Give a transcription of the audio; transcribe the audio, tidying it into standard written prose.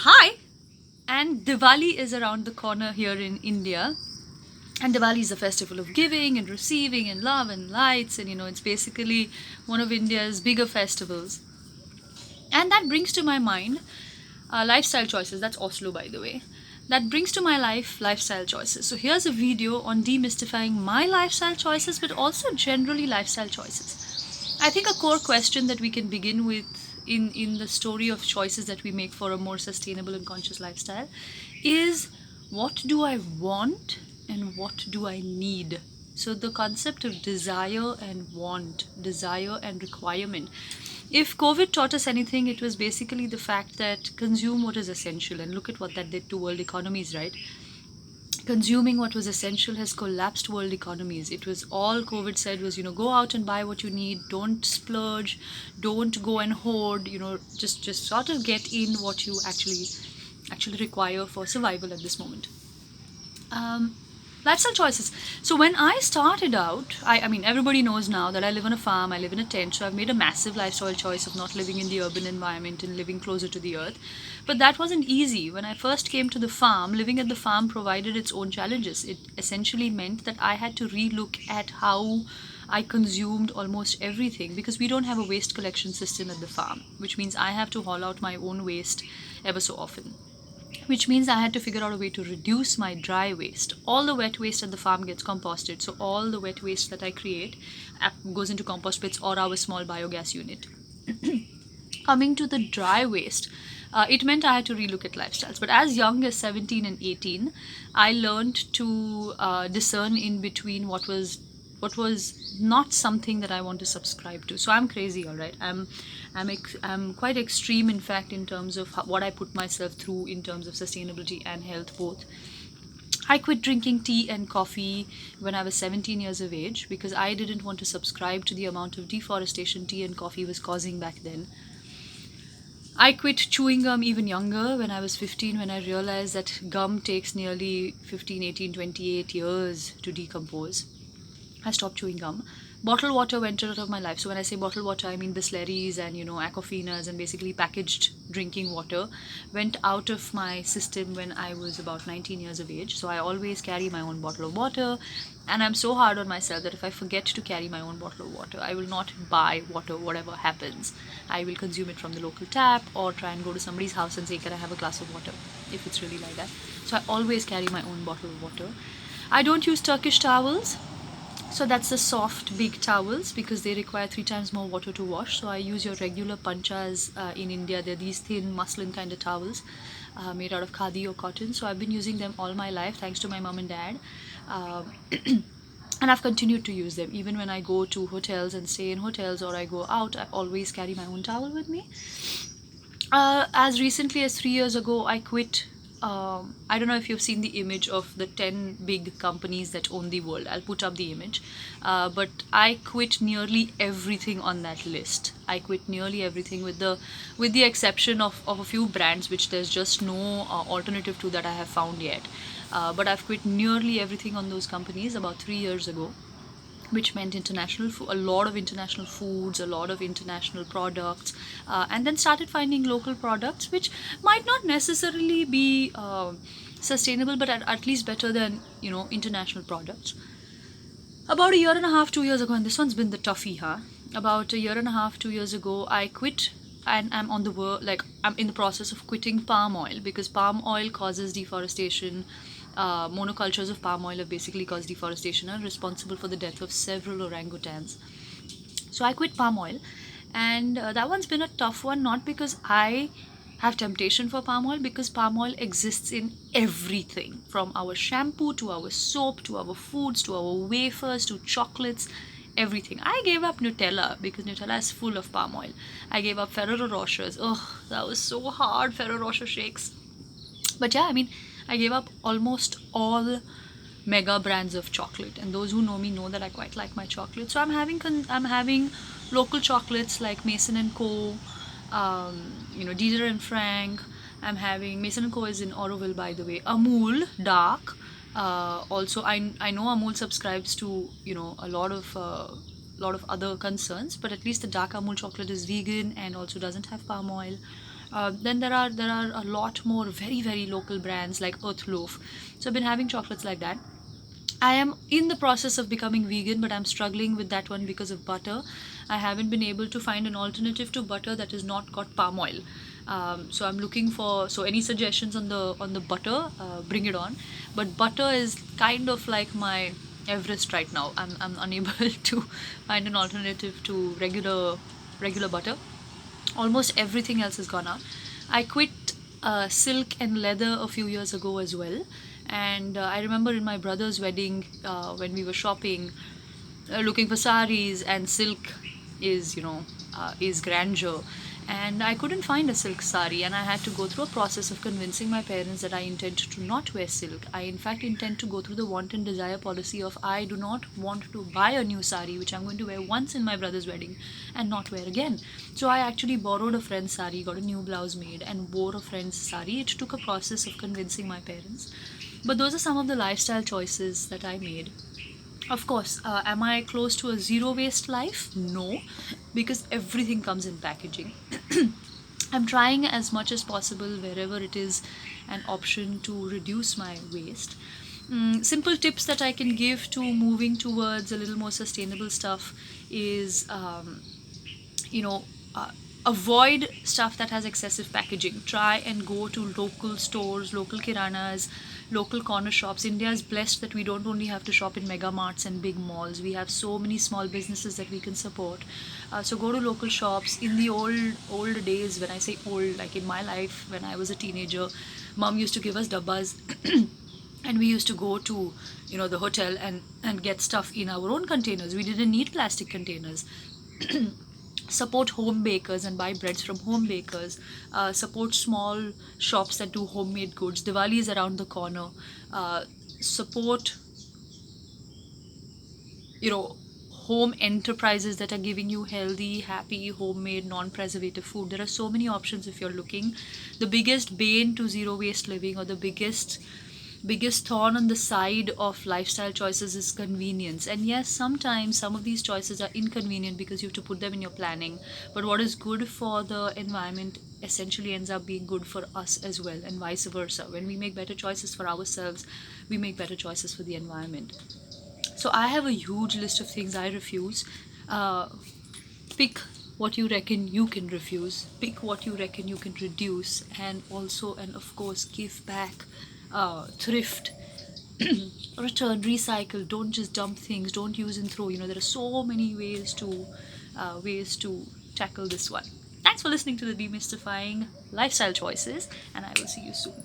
Hi! And Diwali is around the corner here in India. And Diwali is a festival of giving and receiving and love and lights, and it's basically one of India's bigger festivals. And that brings to my mind lifestyle choices. That's Oslo, by the way. That brings to my life lifestyle choices. So here's a video on demystifying my lifestyle choices, but also generally lifestyle choices. I think a core question that we can begin with in the story of choices that we make for a more sustainable and conscious lifestyle is, what do I want and what do I need? So the concept of desire and want, desire and requirement. If COVID taught us anything, it was basically the fact that consume what is essential, and look at what that did to world economies, right? Consuming what was essential has collapsed world economies. It was all COVID said was, go out and buy what you need, don't splurge, don't go and hoard, just sort of get in what you actually require for survival at this moment. Lifestyle choices. So when I started out, I mean, everybody knows now that I live on a farm, I live in a tent, so I've made a massive lifestyle choice of not living in the urban environment and living closer to the earth. But that wasn't easy. When I first came to the farm, living at the farm provided its own challenges. It essentially meant that I had to relook at how I consumed almost everything, because we don't have a waste collection system at the farm, which means I have to haul out my own waste ever so often, which means I had to figure out a way to reduce my dry waste. All the wet waste at the farm gets composted, so all the wet waste that I create goes into compost pits or our small biogas unit. Coming to the dry waste, it meant I had to relook at lifestyles. But as young as 17 and 18, I learned to discern in between what was not something that I want to subscribe to. So I'm crazy, all right. I'm quite extreme, in fact, in terms of what I put myself through in terms of sustainability and health both. I quit drinking tea and coffee when I was 17 years of age because I didn't want to subscribe to the amount of deforestation tea and coffee was causing back then. I quit chewing gum even younger, when I was 15, when I realized that gum takes nearly 15, 18, 28 years to decompose. I stopped chewing gum. Bottled water went out of my life. So when I say bottled water, I mean Bisleris and Aquafinas and basically packaged drinking water went out of my system when I was about 19 years of age. So I always carry my own bottle of water, and I'm so hard on myself that if I forget to carry my own bottle of water, I will not buy water whatever happens. I will consume it from the local tap or try and go to somebody's house and say, can I have a glass of water, if it's really like that. So I always carry my own bottle of water. I don't use Turkish towels. So that's the soft big towels because they require 3 times more water to wash. So I use your regular panchas in India. They're these thin muslin kind of towels made out of khadi or cotton. So I've been using them all my life thanks to my mom and dad. And I've continued to use them even when I go to hotels and stay in hotels, or I go out. I always carry my own towel with me. As recently as 3 years ago, I quit. I don't know if you've seen the image of the 10 big companies that own the world. I'll put up the image. But I quit nearly everything on that list. I quit nearly everything with the exception of a few brands which there's just no alternative to that I have found yet. But I've quit nearly everything on those companies about 3 years ago, which meant a lot of international foods, a lot of international products, and then started finding local products which might not necessarily be sustainable, but at least better than international products. About a year and a half, 2 years ago, and this one's been the toughie, huh? About a year and a half, 2 years ago, I quit, and I'm on the I'm in the process of quitting palm oil because palm oil causes deforestation. Monocultures of palm oil have basically caused deforestation and are responsible for the death of several orangutans. So I quit palm oil, and that one's been a tough one, not because I have temptation for palm oil, because palm oil exists in everything from our shampoo to our soap to our foods to our wafers to chocolates, everything. I gave up Nutella because Nutella is full of palm oil. I gave up Ferrero Rochers. Oh, that was so hard, Ferrero Rocher shakes. But yeah, I mean, I gave up almost all mega brands of chocolate, and those who know me know that I quite like my chocolate. So I'm having local chocolates like Mason and Co, Dieter and Frank. I'm having Mason and Co is in Auroville, by the way. Amul dark. Also, I know Amul subscribes to a lot of other concerns, but at least the dark Amul chocolate is vegan and also doesn't have palm oil. Then there are a lot more very very local brands like Earth Loaf. So I've been having chocolates like that. I am in the process of becoming vegan, but I'm struggling with that one because of butter. I haven't been able to find an alternative to butter that has not got palm oil. So I'm looking for, so any suggestions on the butter, bring it on. But butter is kind of like my Everest right now. I'm unable to find an alternative to regular butter. Almost everything else has gone up. I quit silk and leather a few years ago as well. And I remember in my brother's wedding, when we were shopping, looking for saris, and silk is, is grandeur. And I couldn't find a silk sari, and I had to go through a process of convincing my parents that I intend to not wear silk. I, in fact, intend to go through the want and desire policy of I do not want to buy a new sari, which I'm going to wear once in my brother's wedding and not wear again. So I actually borrowed a friend's sari, got a new blouse made, and wore a friend's sari. It took a process of convincing my parents. But those are some of the lifestyle choices that I made. Of course, am I close to a zero waste life? No, because everything comes in packaging. I'm trying as much as possible wherever it is an option to reduce my waste. Simple tips that I can give to moving towards a little more sustainable stuff is, you know, uh, avoid stuff that has excessive packaging. Try and go to local stores, local kiranas, local corner shops. India is blessed that we don't only have to shop in mega marts and big malls. We have so many small businesses that we can support. So go to local shops. In the old days, when I say old, like in my life when I was a teenager, mom used to give us dabbas and we used to go to, the hotel and get stuff in our own containers. We didn't need plastic containers. Support home bakers and buy breads from home bakers. Support small shops that do homemade goods. Diwali is around the corner. Support, home enterprises that are giving you healthy, happy, homemade, non-preservative food. There are so many options if you're looking. The biggest bane to zero waste living, or the biggest thorn on the side of lifestyle choices, is convenience. And yes, sometimes some of these choices are inconvenient because you have to put them in your planning, but what is good for the environment essentially ends up being good for us as well, and vice versa. When we make better choices for ourselves, we make better choices for the environment. So I have a huge list of things I refuse. uh, Pick what you reckon you can refuse, pick what you reckon you can reduce, and also, and of course, give back, thrift, return, recycle. Don't just dump things, don't use and throw. There are so many ways to tackle this one. Thanks for listening to the Demystifying Lifestyle Choices, and I will see you soon.